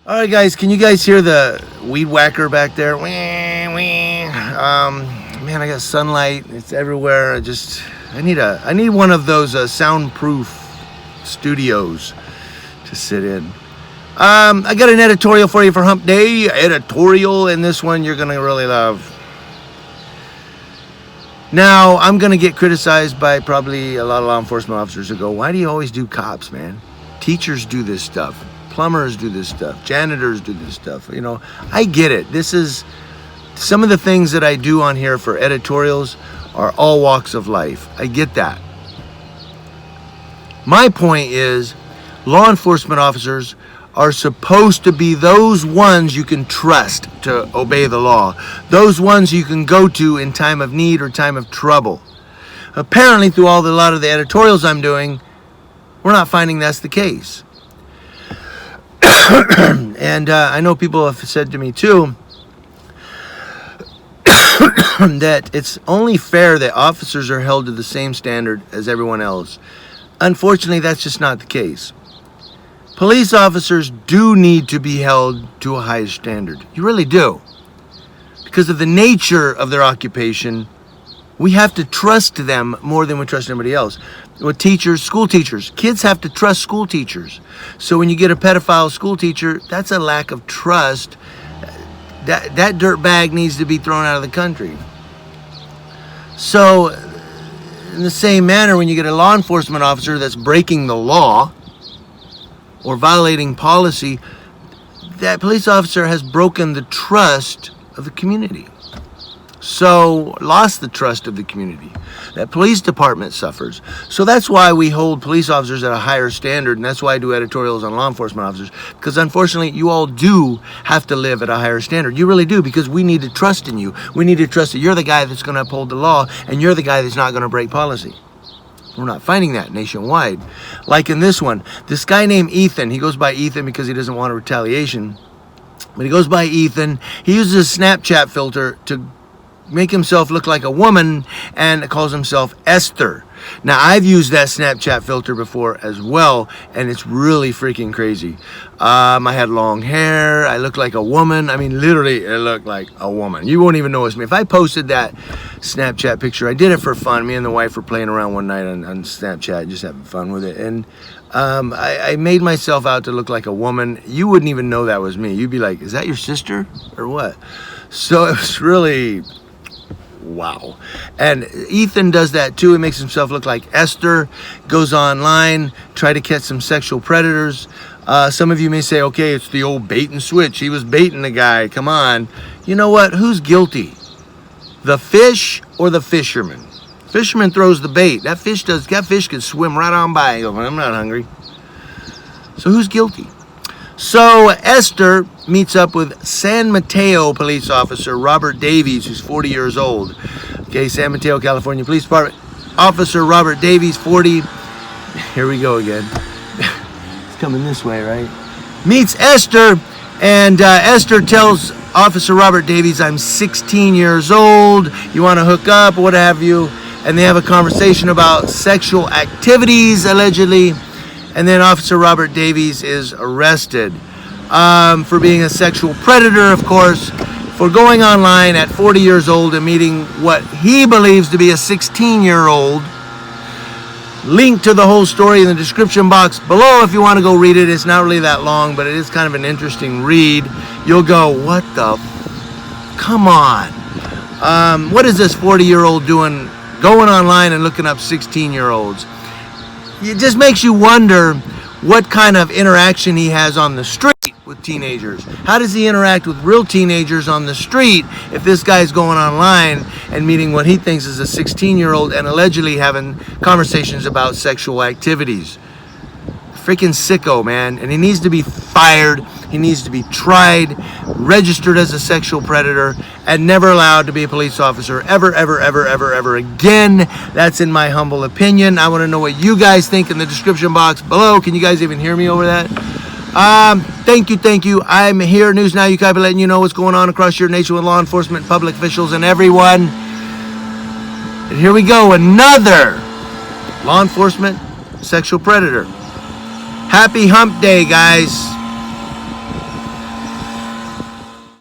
All right, guys, can you guys hear the weed whacker back there? Man, I got sunlight. It's everywhere. I need one of those soundproof studios to sit in. I got an editorial for you for Hump Day. Editorial, and this one you're gonna really love. Now, I'm gonna get criticized by probably a lot of law enforcement officers who go, "Why do you always do cops, man? Teachers do this stuff. Plumbers do this stuff. Janitors do this stuff." You know, I get it. This is some of the things that I do on here for editorials are all walks of life. I get that. My point is, law enforcement officers are supposed to be those ones you can trust to obey the law. Those ones you can go to in time of need or time of trouble. Apparently, through a lot of the editorials I'm doing, we're not finding that's the case. And I know people have said to me too that it's only fair that officers are held to the same standard as everyone else. Unfortunately, that's just not the case. Police officers do need to be held to a higher standard. You really do. Because of the nature of their occupation, we have to trust them more than we trust anybody else. With teachers, school teachers, kids have to trust school teachers. So when you get a pedophile school teacher, that's a lack of trust. That dirtbag needs to be thrown out of the country. So in the same manner, when you get a law enforcement officer that's breaking the law or violating policy, that police officer has broken the trust of the community. So lost the trust of the community. That police department suffers. So that's why we hold police officers at a higher standard, and that's why I do editorials on law enforcement officers, because unfortunately you all do have to live at a higher standard. You really do, because we need to trust in you. We need to trust that you're the guy that's going to uphold the law, and you're the guy that's not going to break policy. We're not finding that nationwide. Like in this one, this guy named Ethan, he goes by Ethan because he doesn't want a retaliation, but he goes by Ethan. He uses a Snapchat filter to make himself look like a woman and calls himself Esther. Now, I've used that Snapchat filter before as well, and it's really freaking crazy. I had long hair. I looked like a woman. I mean, literally, it looked like a woman. You won't even know it's me. If I posted that Snapchat picture, I did it for fun. Me and the wife were playing around one night on Snapchat, just having fun with it. And I made myself out to look like a woman. You wouldn't even know that was me. You'd be like, is that your sister or what? So it was really... wow. And Ethan does that too. He makes himself look like Esther, goes online, try to catch some sexual predators. Some of you may say, okay, it's the old bait and switch. He was baiting the guy. Come on. You know what? Who's guilty? The fish or the fisherman? Fisherman throws the bait. That fish can swim right on by. I'm not hungry. So who's guilty? So Esther meets up with San Mateo police officer Robert Davies, who's 40 years old. Okay, San Mateo, California Police Department. Officer Robert Davies, 40. Here we go again. It's coming this way, right? Meets Esther, and Esther tells Officer Robert Davies, I'm 16 years old. You want to hook up, what have you? And they have a conversation about sexual activities, allegedly. And then Officer Robert Davies is arrested for being a sexual predator, of course, for going online at 40 years old and meeting what he believes to be a 16-year-old. Link to the whole story in the description box below if you want to go read it. It's not really that long, but it is kind of an interesting read. You'll go, what the... come on. What is this 40-year-old doing going online and looking up 16-year-olds? It just makes you wonder what kind of interaction he has on the street with teenagers. How does he interact with real teenagers on the street if this guy's going online and meeting what he thinks is a 16-year-old and allegedly having conversations about sexual activities? Freaking sicko, man. And he needs to be fired. He needs to be tried, registered as a sexual predator, and never allowed to be a police officer ever, ever, ever, ever, ever again. That's in my humble opinion. I want to know what you guys think in the description box below. Can you guys even hear me over that? Thank you. I'm here, News Now UCaipa, letting you know what's going on across your nation with law enforcement, public officials, and everyone. And here we go, another law enforcement sexual predator. Happy Hump Day, guys.